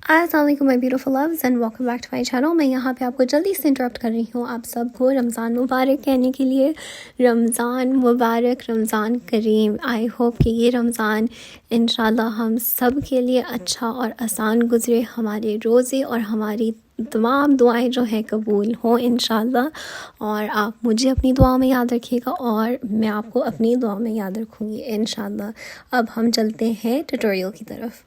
अस्सलाम वालेकुम my beautiful loves and welcome back to my channel. मैं यहाँ पे आपको जल्दी से इंटरप्ट कर रही हूँ आप सबको रमज़ान मुबारक कहने के लिए। रमज़ान मुबारक, रमज़ान करीम। आई होप कि ये रमज़ान इंशाल्लाह हम सब के लिए अच्छा और आसान गुज़रे, हमारे रोज़े और हमारी तमाम दुआएं जो हैं कबूल हों इंशाल्लाह। और आप मुझे अपनी दुआ में याद रखिएगा और मैं आपको अपनी दुआ में याद रखूँगी इंशाल्लाह। अब हम चलते हैं ट्यूटोरियल की तरफ।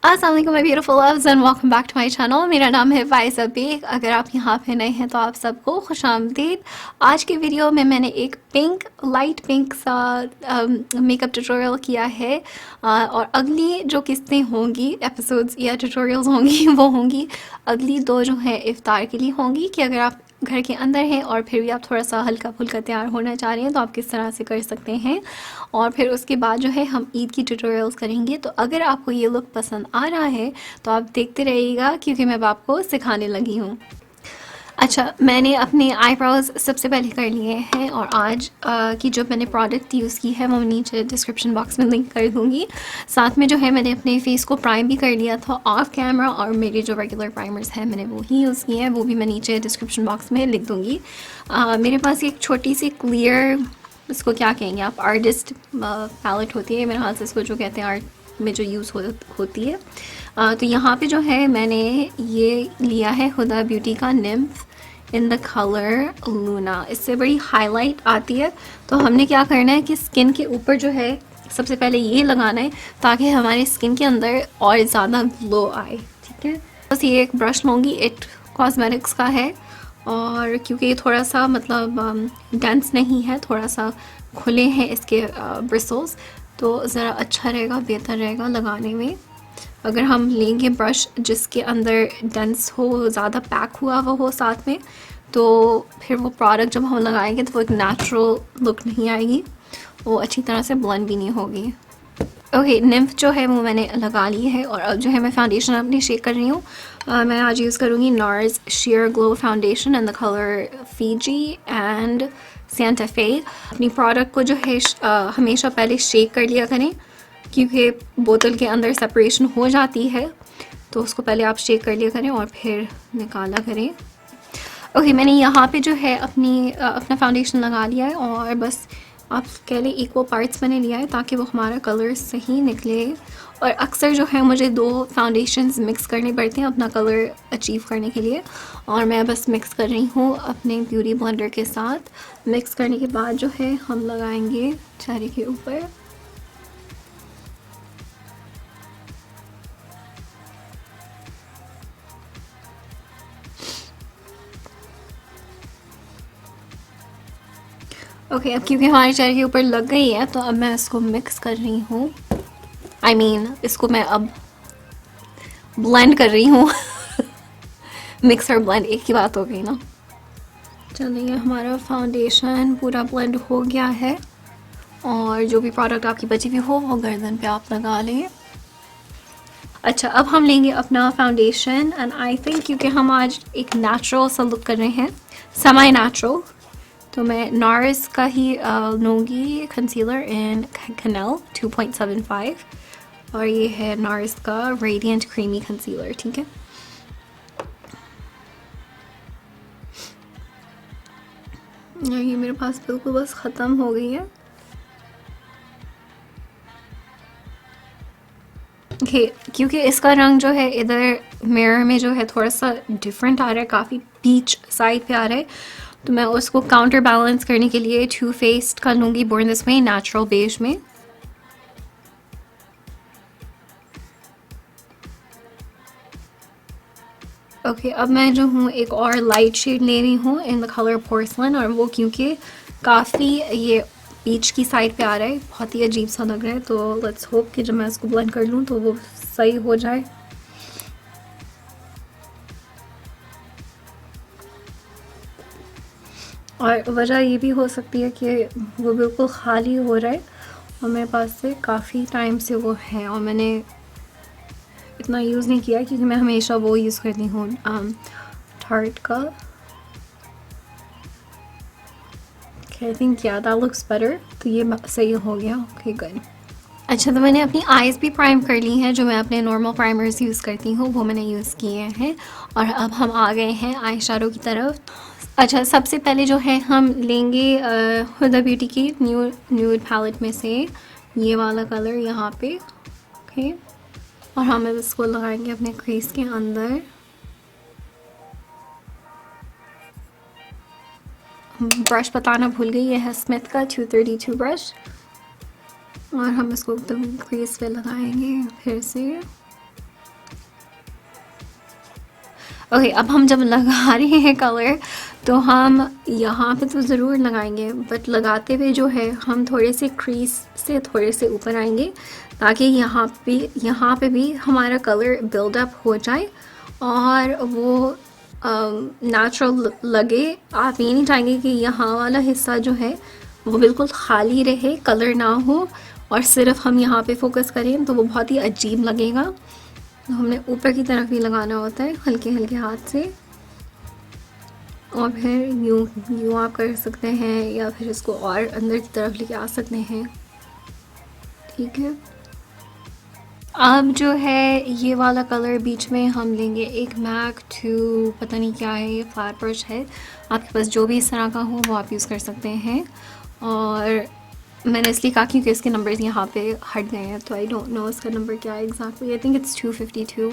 अस्सलाम वालेकुम my beautiful loves and welcome back to my channel. मेरा नाम है फाइज़ा बेग। अगर आप यहाँ पे नए हैं तो आप सबको खुशामदीद। आज के वीडियो में मैंने एक लाइट पिंक सा मेकअप ट्यूटोरियल किया है और अगली जो किस्तें होंगी, एपिसोड्स या ट्यूटोरियल्स होंगी, वो होंगी अगली दो जो है इफ्तार के लिए होंगी कि अगर आप घर के अंदर हैं और फिर भी आप थोड़ा सा हल्का फुल्का तैयार होना चाह रहे हैं तो आप किस तरह से कर सकते हैं। और फिर उसके बाद जो है हम ईद की ट्यूटोरियल्स करेंगे। तो अगर आपको ये लुक पसंद आ रहा है तो आप देखते रहिएगा क्योंकि मैं अब आपको सिखाने लगी हूँ। अच्छा, मैंने अपने आईब्रोज़ सबसे पहले कर लिए हैं और आज की जो मैंने प्रोडक्ट यूज़ की है वो नीचे डिस्क्रिप्शन बॉक्स में लिंक कर दूँगी। साथ में जो है मैंने अपने फेस को प्राइम भी कर लिया था ऑफ कैमरा और मेरे जो रेगुलर प्राइमर्स हैं मैंने वो ही यूज़ किए हैं, वो भी मैं नीचे डिस्क्रिप्शन बॉक्स में लिख दूँगी। मेरे पास एक छोटी सी क्लियर, इसको क्या कहेंगे आप, आर्टिस्ट पैलेट होती है मेरे हाथ से, इसको जो कहते हैं आर्ट में जो यूज़ होती है। तो यहाँ पे जो है मैंने ये लिया है हुदा ब्यूटी का nymph in the colour Luna. इससे बड़ी हाईलाइट आती है। तो हमने क्या करना है कि स्किन के ऊपर जो है सबसे पहले ये लगाना है ताकि हमारे स्किन के अंदर और ज़्यादा ग्लो आए। ठीक है, बस ये एक ब्रश लूँगी, इट कॉस्मेटिक्स का है और क्योंकि ये थोड़ा सा मतलब डेंस नहीं है, थोड़ा सा खुले हैं इसके ब्रिसल्स, तो ज़रा अच्छा रहेगा, बेहतर रहेगा लगाने में। अगर हम लेंगे ब्रश जिसके अंदर डेंस हो, ज़्यादा पैक हुआ हुआ हो साथ में, तो फिर वो प्रोडक्ट जब हम लगाएंगे तो वो एक नेचुरल लुक नहीं आएगी, वो अच्छी तरह से ब्लेंड भी नहीं होगी। ओके, निम्फ जो है वो मैंने लगा ली है और अब जो है मैं फाउंडेशन अपनी शेक कर रही हूँ। मैं आज यूज़ करूँगी nurse share glow foundation in the colour Fiji and Santa फे। अपनी प्रोडक्ट को जो है हमेशा पहले शेक कर लिया करें क्योंकि बोतल के अंदर सेपरेशन हो जाती है, तो उसको पहले आप शेक कर लिया करें और फिर निकाला करें। ओके, मैंने यहाँ पे जो है अपना फाउंडेशन लगा लिया है और बस आप कह लें इक्वल पार्ट्स मैंने लिया है ताकि वो हमारा कलर सही निकले। और अक्सर जो है मुझे दो फाउंडेशंस मिक्स करने पड़ते हैं अपना कलर अचीव करने के लिए, और मैं बस मिक्स कर रही हूँ अपने ब्यूटी ब्लेंडर के साथ। मिक्स करने के बाद जो है हम लगाएंगे चेहरे के ऊपर। ओके, अब क्योंकि हमारे चेहरे के ऊपर लग गई है तो अब मैं इसको मिक्स कर रही हूँ, इसको मैं अब ब्लेंड कर रही हूँ। मिक्स और ब्लेंड एक ही बात हो गई ना। चलिए, हमारा फाउंडेशन पूरा ब्लेंड हो गया है और जो भी प्रोडक्ट आपकी बची हुई हो वो गर्दन पे आप लगा लें। अच्छा, अब हम लेंगे अपना फाउंडेशन एंड आई थिंक क्योंकि हम आज एक नेचुरल सा लुक कर रहे हैं, सेमी नेचुरल, तो मैं नार्स का ही लूँगी कंसीलर इन कैनल 2.75 और ये है नार्स का रेडिएंट क्रीमी कंसीलर। ठीक है, ये मेरे पास बिल्कुल बस ख़त्म हो गई है। ओके, क्योंकि इसका रंग जो है इधर मिरर में जो है थोड़ा सा डिफरेंट आ रहा है, काफ़ी पीच साइड पे आ रहा है, तो मैं उसको काउंटर बैलेंस करने के लिए टू फेस्ड का लूँगी born this way natural beige में। ओके, अब मैं जो हूँ एक और लाइट शेड ले रही हूँ इन द कलर पोर्सलन, और वो क्योंकि काफ़ी ये पीच की साइड पे आ रहा है, बहुत ही अजीब सा लग रहा है, तो लेट्स होप कि जब मैं इसको ब्लेंड कर लूँ तो वो सही हो जाए। और वजह ये भी हो सकती है कि वो बिल्कुल खाली हो रहा है और मेरे पास से काफ़ी टाइम से वो है और मैंने इतना यूज़ नहीं किया क्योंकि मैं हमेशा वो यूज़ करती हूँ टार्ट का। आई थिंक या दैट लुक्स बेटर, तो ये सही हो गया। Okay, good. अच्छा, तो मैंने अपनी आइज़ भी प्राइम कर ली हैं, जो मैं अपने नॉर्मल प्राइमर्स यूज़ करती हूँ वो मैंने यूज़ किए हैं। और अब हम आ गए हैं आई शैडो की तरफ। अच्छा, सबसे पहले जो है हम लेंगे हुदा ब्यूटी की न्यूड पैलेट में से ये वाला कलर यहाँ पे, ओके। और हम अब इसको लगाएंगे अपने क्रीज के अंदर। ब्रश बताना भूल गई, ये है स्मिथ का 232 ब्रश। और हम इसको एकदम क्रीज पे लगाएंगे फिर से। ओके, अब हम जब लगा रहे हैं कलर तो हम यहाँ पे तो ज़रूर लगाएंगे, बट लगाते हुए जो है हम थोड़े से क्रीज से थोड़े से ऊपर आएंगे ताकि यहाँ पे भी हमारा कलर बिल्डअप हो जाए और वो नेचुरल लगे। आप ये नहीं चाहेंगे कि यहाँ वाला हिस्सा जो है वो बिल्कुल खाली रहे, कलर ना हो और सिर्फ हम यहाँ पे फोकस करें तो वो बहुत ही अजीब लगेगा। तो हमने ऊपर की तरफ ही लगाना होता है हल्के हल्के हाथ से, और फिर यूँ आप कर सकते हैं या फिर इसको और अंदर की तरफ लेके आ सकते हैं, ठीक है। अब जो है ये वाला कलर बीच में हम लेंगे एक मैक 2, पता नहीं क्या है, ये फ्लैट ब्रश है, आपके पास जो भी इस तरह का हो वो आप यूज़ कर सकते हैं। और मैंने इसलिए कहा क्योंकि इसके नंबर्स यहाँ पे हट गए हैं, तो आई डोंट नो इसका नंबर क्या है एग्जैक्टली, आई थिंक इट्स 252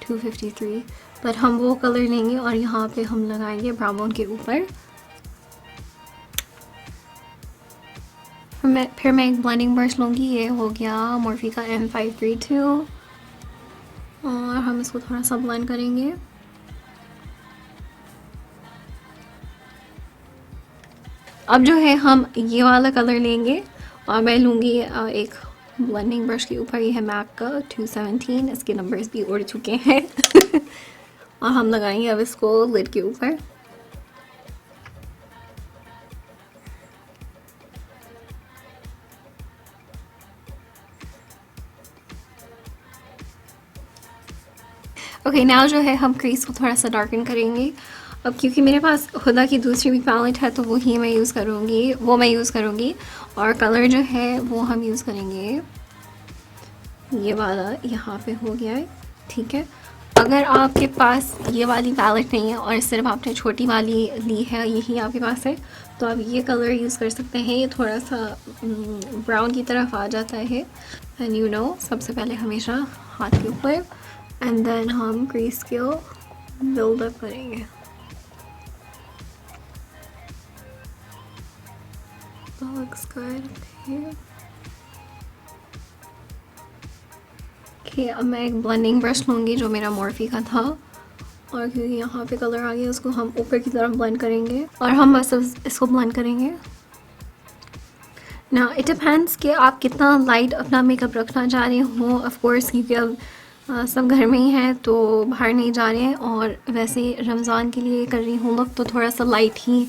253, पर हम वो कलर लेंगे और यहाँ पे हम लगाएंगे ब्राउन के ऊपर। फिर मैं एक ब्लेंडिंग ब्रश लूँगी, ये हो गया मोर्फी का M532, और हम इसको थोड़ा सा ब्लेंड करेंगे। अब जो है हम ये वाला कलर लेंगे और मैं लूँगी एक ब्लेंडिंग ब्रश के ऊपर, ये है मैक का 217, इसके नंबर्स भी उड़ चुके हैं और हम लगाएंगे अब इसको लिड के ऊपर। ओके, नाउ जो है हम क्रीज को थोड़ा सा डार्कन करेंगे। अब क्योंकि मेरे पास खुदा की दूसरी भी पैलेट है तो वो मैं यूज़ करूँगी और कलर जो है वो हम यूज़ करेंगे ये वाला, यहाँ पे हो गया है, ठीक है। अगर आपके पास ये वाली पैलेट नहीं है और सिर्फ आपने छोटी वाली ली है, यही आपके पास है, तो आप ये कलर यूज़ कर सकते हैं। ये थोड़ा सा ब्राउन की तरफ आ जाता है, एंड यू नो, सबसे पहले हमेशा हाथ के ऊपर एंड देन हम क्रीज को बिल्ड अप करेंगे। Looks good. Okay, अब मैं एक ब्लेंडिंग ब्रश लूँगी जो मेरा मॉर्फी का था, और क्योंकि यहाँ पे कलर आ गया उसको हम ऊपर की तरफ ब्लेंड करेंगे और हम बस इसको ब्लेंड करेंगे ना। इट डिपेंड्स कि आप कितना लाइट अपना मेकअप रखना चाह रहे हो, ऑफ कोर्स, क्योंकि अब सब घर में ही हैं तो बाहर नहीं जा रहे हैं, और वैसे रमज़ान के लिए कर रही हूँ लुक तो थोड़ा सा लाइट ही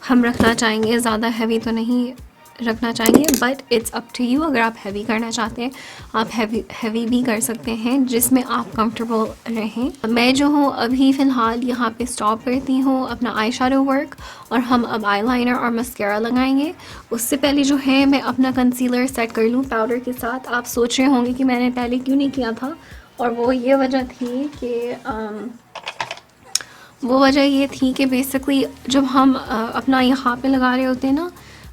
हम रखना चाहेंगे, ज़्यादा हैवी तो नहीं रखना चाहेंगे, but it's up to you. अगर आप हैवी करना चाहते हैं आप हैवी भी कर सकते हैं, जिसमें आप कंफर्टेबल रहें। मैं जो हूँ अभी फ़िलहाल यहाँ पे स्टॉप करती हूँ अपना आई शैडो वर्क, और हम अब आई लाइनर और मस्करा लगाएंगे। उससे पहले जो है मैं अपना कंसीलर सेट कर लूँ पाउडर के साथ। आप सोच रहे होंगे कि मैंने पहले क्यों नहीं किया था, और वो ये वजह थी कि बेसिकली जब हम अपना यहाँ पे लगा रहे होते हैं ना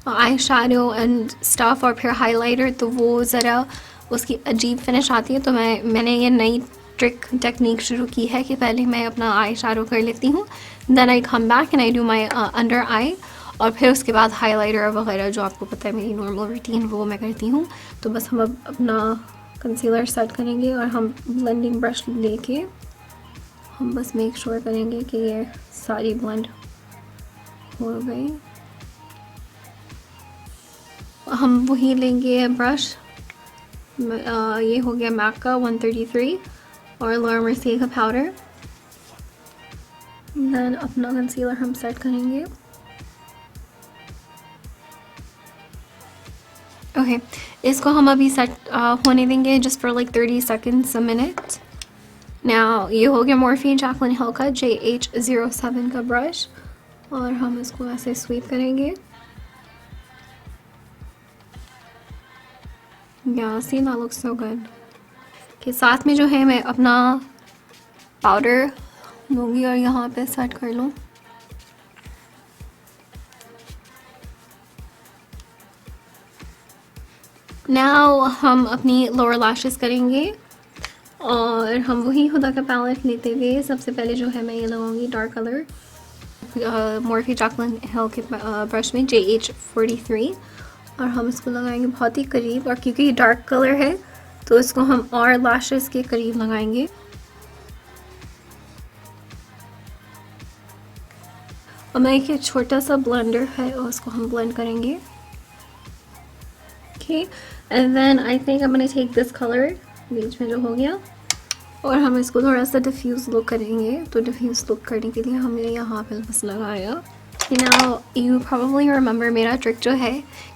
आई शैडो एंड स्टफ और फिर हाइलाइटर, तो वो ज़रा उसकी अजीब फिनिश आती है। तो मैंने ये नई टेक्निक शुरू की है कि पहले मैं अपना आई शैडो कर लेती हूँ, then I come back and I do my under eye, और फिर उसके बाद हाइलाइटर वगैरह जो आपको पता है मेरी नॉर्मल रूटीन वो मैं करती हूँ। तो बस हम अब अपना कंसीलर सेट करेंगे और हम ब्लेंडिंग ब्रश लेके हम बस मेक श्योर करेंगे कि ये सारी ब्लेंड हो गई। हम वही लेंगे ब्रश, ये हो गया मैक का 133 और लॉरा मर्सियर का पाउडर, देन अपना कंसीलर हम सेट करेंगे। ओके, इसको हम अभी सेट होने देंगे just for like 30 seconds a minute. Now ये हो गया मॉर्फी जैकलिन हिल का JH07 का ब्रश, और हम इसको ऐसे स्वीप करेंगे। Yeah, see, that looks so good. Okay, साथ में जो है मैं अपना पाउडर लूँगी और यहाँ पे सेट कर लूँ. Now हम अपनी लोअर लैशेस करेंगे और हम वही हुदा का पैलेट लेते हुए सबसे पहले जो है मैं ये लगाऊंगी डार्क कलर मॉर्फी चॉकलेट हिल के ब्रश में JH43 और हम इसको लगाएंगे बहुत ही करीब, और क्योंकि ये डार्क कलर है तो इसको हम और लैशेस के करीब लगाएंगे. और मैं एक छोटा सा ब्लेंडर है और उसको हम ब्लेंड करेंगे. Okay, and then I think I'm gonna take this color बीच में जो हो गया और हम इसको थोड़ा सा डिफ्यूज़ लुक करेंगे. तो डिफ्यूज़ लुक करने के लिए हमने यहाँ पे बस लगाया. Now you probably remember मेरा ट्रिक जो है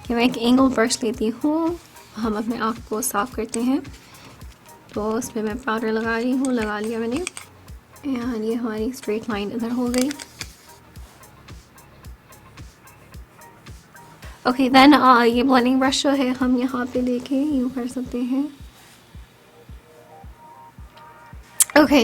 कि मैं एक एंगल ब्रश लेती हूँ, हम अपने आँख को साफ़ करते हैं तो उस पर मैं पाउडर लगा रही हूँ, लगा लिया मैंने. एंड ये हमारी स्ट्रेट लाइन इधर हो गई. ओके देन ये ब्लेंडिंग ब्रश जो है हम यहाँ पे लेके यूँ कर सकते हैं. ओके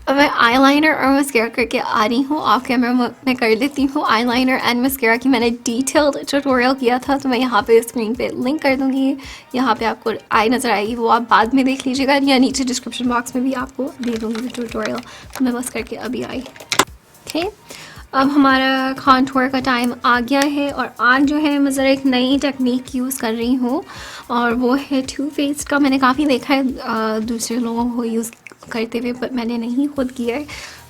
अब मैं आई लाइनर और मस्करा करके आ रही हूँ. ऑफ कैमरा मैं कर लेती हूँ आई लाइनर एंड मस्करा की मैंने डिटेल्ड ट्यूटोरियल किया था, तो मैं यहाँ पे स्क्रीन पे लिंक कर दूँगी. यहाँ पे आपको आई नज़र आएगी, वो आप बाद में देख लीजिएगा, या नीचे डिस्क्रिप्शन बॉक्स में भी आपको दे दूँगी ट्यूटोरियल. तो मैं बस करके अभी आई. ओके अब हमारा कॉन्टूर का टाइम आ गया है और आज जो है मैं ज़रा एक नई टेक्निक यूज़ कर रही हूँ और वो है टू फेस्ड का. मैंने काफ़ी देखा है दूसरे लोगों को यूज़ करते हुए, पर मैंने नहीं खुद किया है,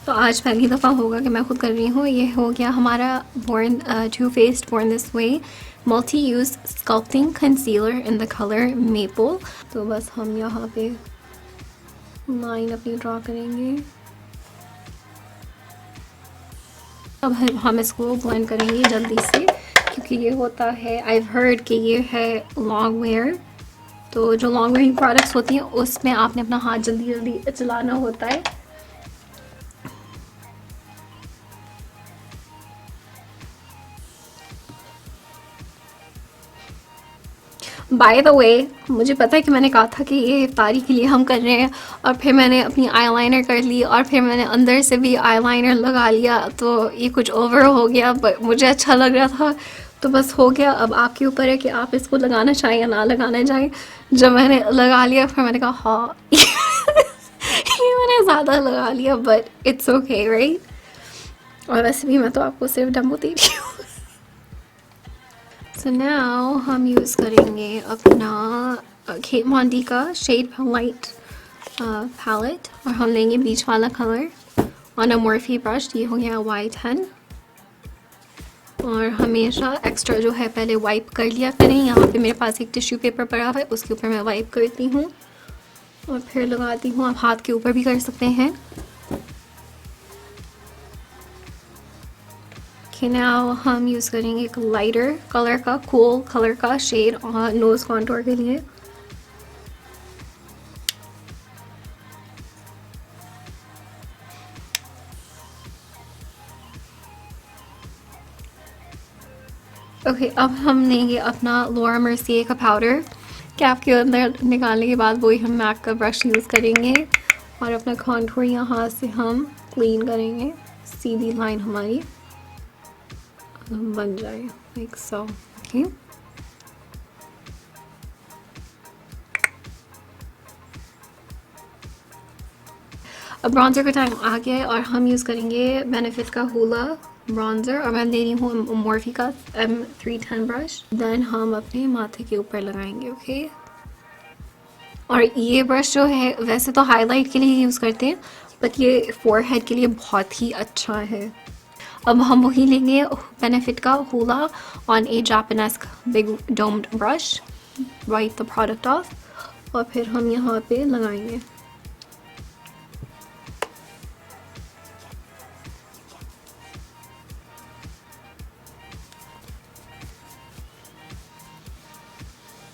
तो आज पहली दफ़ा होगा कि मैं खुद कर रही हूँ. ये हो गया हमारा born too faced born this way multi use sculpting concealer in the colour maple. तो बस हम यहाँ पे लाइन अपनी ड्रॉ करेंगे. अब हम इसको ब्लेंड करेंगे जल्दी से क्योंकि ये होता है, आई हर्ड कि ये है लॉन्ग वेयर, तो जो लॉन्ग वेयरिंग प्रोडक्ट्स होती हैं उसमें आपने अपना हाथ जल्दी जल्दी चलाना होता है. बाय द वे मुझे पता है कि मैंने कहा था कि ये इफ्तारी के लिए हम कर रहे हैं और फिर मैंने अपनी आई लाइनर कर ली और फिर मैंने अंदर से भी आई लाइनर लगा लिया, तो ये कुछ ओवर हो गया, बट मुझे अच्छा लग रहा था तो बस हो गया. अब आपके ऊपर है कि आप इसको लगाना चाहें या ना लगाना चाहें. जब मैंने लगा लिया फिर मैंने कहा हाँ ये मैंने ज़्यादा लगा लिया, बट इट्स ओके राइट. और वैसे भी मैं तो आपको सिर्फ डेमो दे रही हूँ. सो नाउ हम यूज़ करेंगे अपना केट मॉन डी का शेड लाइट पैलेट और हम लेंगे बीच वाला colour on a Morphy brush. ये हो गया Y10 और हमेशा एक्स्ट्रा जो है पहले वाइप कर लिया करें. यहाँ पे मेरे पास एक टिश्यू पेपर पड़ा हुआ है, उसके ऊपर मैं वाइप करती हूँ और फिर लगाती हूँ. आप हाथ के ऊपर भी कर सकते हैं. ओके नाउ हम यूज़ करेंगे एक लाइटर कलर का कूल कलर का शेड नोज़ कॉन्टूर के लिए. ओके अब हम लेंगे अपना लोरा मर्सियर का पाउडर. कैप के अंदर निकालने के बाद वही हम मैक का ब्रश यूज़ करेंगे और अपना कॉन्टूर यहाँ से हम क्लीन करेंगे. सीधी लाइन हमारी बन जाए लाइक सो. ओके अब ब्रॉन्जर का टाइम आ गया है और हम यूज़ करेंगे बेनिफिट का हुला ब्रॉन्जर और मैं ले रही हूँ मॉर्फी का M310 ब्रश. देन हम अपने माथे के ऊपर लगाएंगे. ओके और ये ब्रश जो है वैसे तो हाईलाइट के लिए यूज़ करते हैं, बट ये फोरहेड के लिए बहुत ही अच्छा है. अब हम वही लेंगे बेनिफिट का Hoola on a japanesque big domed brush, wipe the product off और फिर हम यहाँ पे लगाएंगे.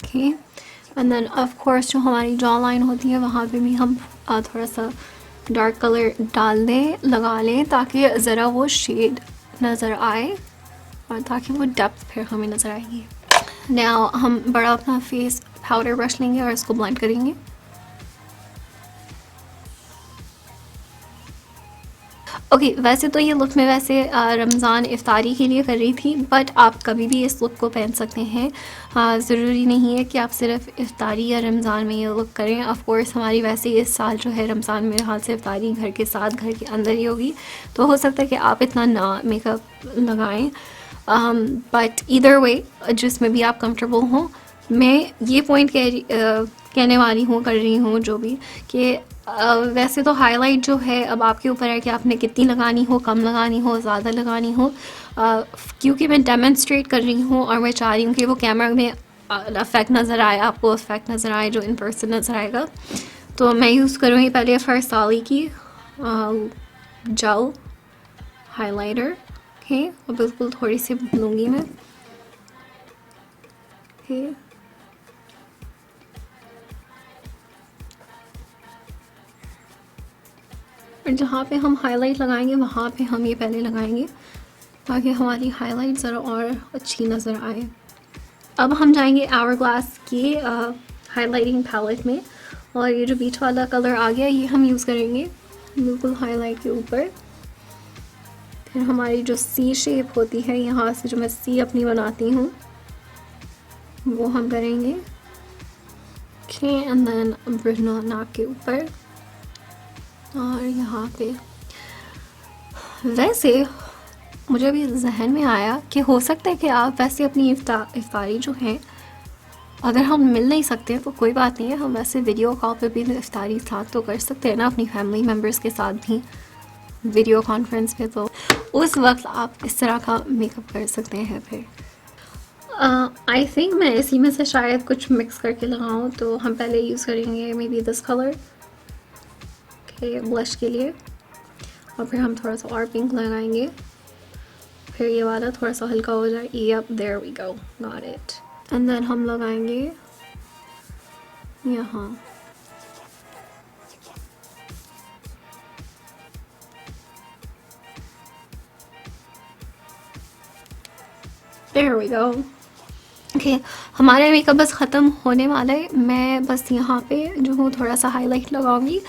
Okay and then of course जो हमारी जॉ लाइन होती है वहाँ पे भी हम थोड़ा सा डार्क कलर डाल दें, लगा लें ताकि ज़रा वो शेड नज़र आए और ताकि वो डेप्थ फिर हमें नज़र आएगी. नाउ हम बड़ा अपना फेस पाउडर ब्रश लेंगे और इसको ब्लेंड करेंगे। ओके वैसे तो ये लुक मैं वैसे रमज़ान इफ्तारी के लिए कर रही थी, बट आप कभी भी इस लुक को पहन सकते हैं। ज़रूरी नहीं है कि आप सिर्फ इफ्तारी या रमज़ान में ये लुक करें। ऑफ कोर्स हमारी वैसे इस साल जो है रमज़ान मेरे हाल से इफ्तारी घर के साथ घर के अंदर ही होगी, तो हो सकता है कि आप इतना ना मेकअप लगाएं, बट ईदर वे जिसमें भी आप कंफर्टेबल हों। मैं ये पॉइंट कहने वाली हूँ, कर रही हूँ जो भी, कि वैसे तो हाईलाइट जो है अब आपके ऊपर है कि आपने कितनी लगानी हो, कम लगानी हो, ज़्यादा लगानी हो, क्योंकि मैं डेमोन्स्ट्रेट कर रही हूँ और मैं चाह रही हूँ कि वो कैमरा में इफेक्ट नज़र आए, आपको इफेक्ट नज़र आए जो इन पर्सन नज़र आएगा। तो मैं यूज़ करूँगी पहले फरसाली की जेल हाइलाइटर, ओके, और बिल्कुल थोड़ी सी लूँगी मैं, ओके। और जहाँ पे हम हाईलाइट लगाएंगे वहाँ पे हम ये पहले लगाएंगे ताकि हमारी हाईलाइट ज़रा और अच्छी नज़र आए। अब हम जाएंगे आवर-ग्लास की हाईलाइटिंग पैलेट में, और ये जो बीच वाला कलर आ गया ये हम यूज़ करेंगे बिल्कुल हाईलाइट के ऊपर। फिर हमारी जो सी शेप होती है, यहाँ से जो मैं सी अपनी बनाती हूँ वो हम करेंगे, ओके, एंड देन ब्रिज नाक के ऊपर और यहाँ पे। वैसे मुझे अभी जहन में आया कि हो सकता है कि आप वैसे अपनी इफ्तारी जो है, अगर हम मिल नहीं सकते तो कोई बात नहीं है, हम वैसे वीडियो कॉल पे भी इफ्तारी साथ तो कर सकते हैं ना, अपनी फैमिली मेम्बर्स के साथ भी वीडियो कॉन्फ्रेंस पे, तो उस वक्त आप इस तरह का मेकअप कर सकते हैं। फिर आई थिंक मैं इसी में से शायद कुछ मिक्स करके लगाऊँ, तो हम पहले यूज़ करेंगे may be this colour blush के लिए, और फिर हम थोड़ा सा और पिंक लगाएंगे, फिर ये वाला थोड़ा सा हल्का हो जाए, yup there we go, got it, and then हम लगाएंगे यहाँ, देयर वी गो, ओके। हमारा मेकअप बस ख़त्म होने वाला है। मैं बस यहाँ पे जो हूँ थोड़ा सा हाईलाइट लगाऊंगी,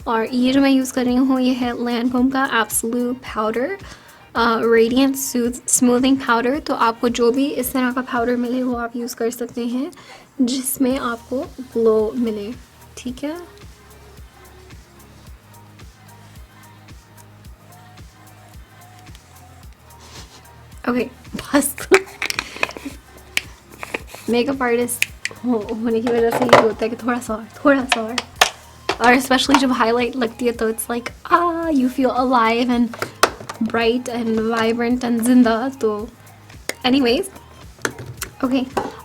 और ये जो मैं यूज़ कर रही हूँ ये है लैनकोम का absolute powder radiant smoothing powder. तो आपको जो भी इस तरह का पाउडर मिले वो आप यूज़ कर सकते हैं जिसमें आपको ग्लो मिले, ठीक है। ओके बस मेकअप आर्टिस्ट होने की वजह से ये होता है कि थोड़ा सा और स्पेशली जब हाईलाइट लगती है तो it's like you feel alive and bright and vibrant and जिंदा। तो एनीवेज ओके,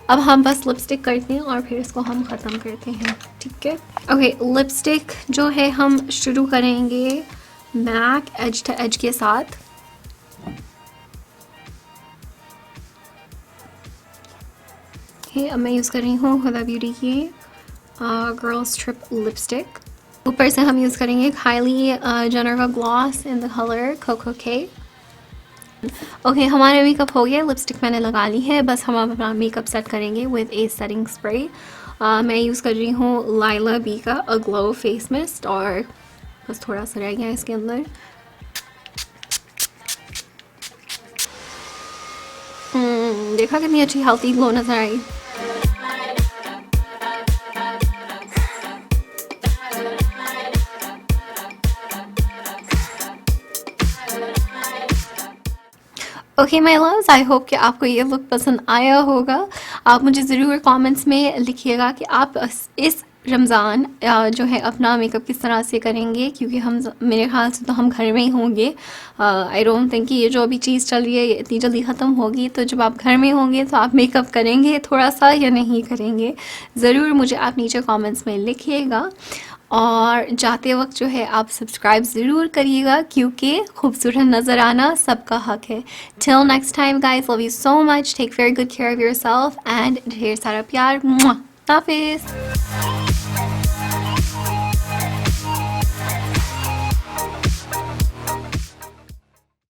अब हम बस लिपस्टिक करते हैं और फिर इसको हम ख़त्म करते हैं, ठीक है। ओके, लिपस्टिक जो है हम शुरू करेंगे मैक एज टू एज के साथ। अब मैं यूज़ कर रही हूँ हुदा ब्यूटी की गर्ल्स ट्रिप लिपस्टिक। ऊपर से हम यूज़ करेंगे काइली जेनर का gloss in the colour Koko K. Okay, हमारा मेकअप हो गया, लिपस्टिक मैंने लगा ली है, बस हम अपना मेकअप सेट करेंगे विद ए सेटिंग स्प्रे। मैं यूज़ कर रही हूँ लाइला बी का अ ग्लो फेस मिस्ट, और बस थोड़ा सा रह गया इसके अंदर। देखा कितनी अच्छी हेल्थी ग्लो नज़र आई। Okay my loves, I hope कि आपको ये लुक पसंद आया होगा। आप मुझे ज़रूर कमेंट्स में लिखिएगा कि आप इस रमज़ान जो है अपना मेकअप किस तरह से करेंगे, क्योंकि हम मेरे ख्याल से तो हम घर में ही होंगे। आई डोंट थिंक कि ये जो अभी चीज़ चल रही है ये इतनी जल्दी ख़त्म होगी। तो जब आप घर में होंगे तो आप मेकअप करेंगे थोड़ा सा या नहीं करेंगे, ज़रूर मुझे आप नीचे कमेंट्स में लिखिएगा। और जाते वक्त जो है आप सब्सक्राइब ज़रूर करिएगा, क्योंकि खूबसूरत नज़र आना सबका हक है। Till next time guys, love you so much, take very good care of yourself and ढेर सारा प्यार। हाफिज़।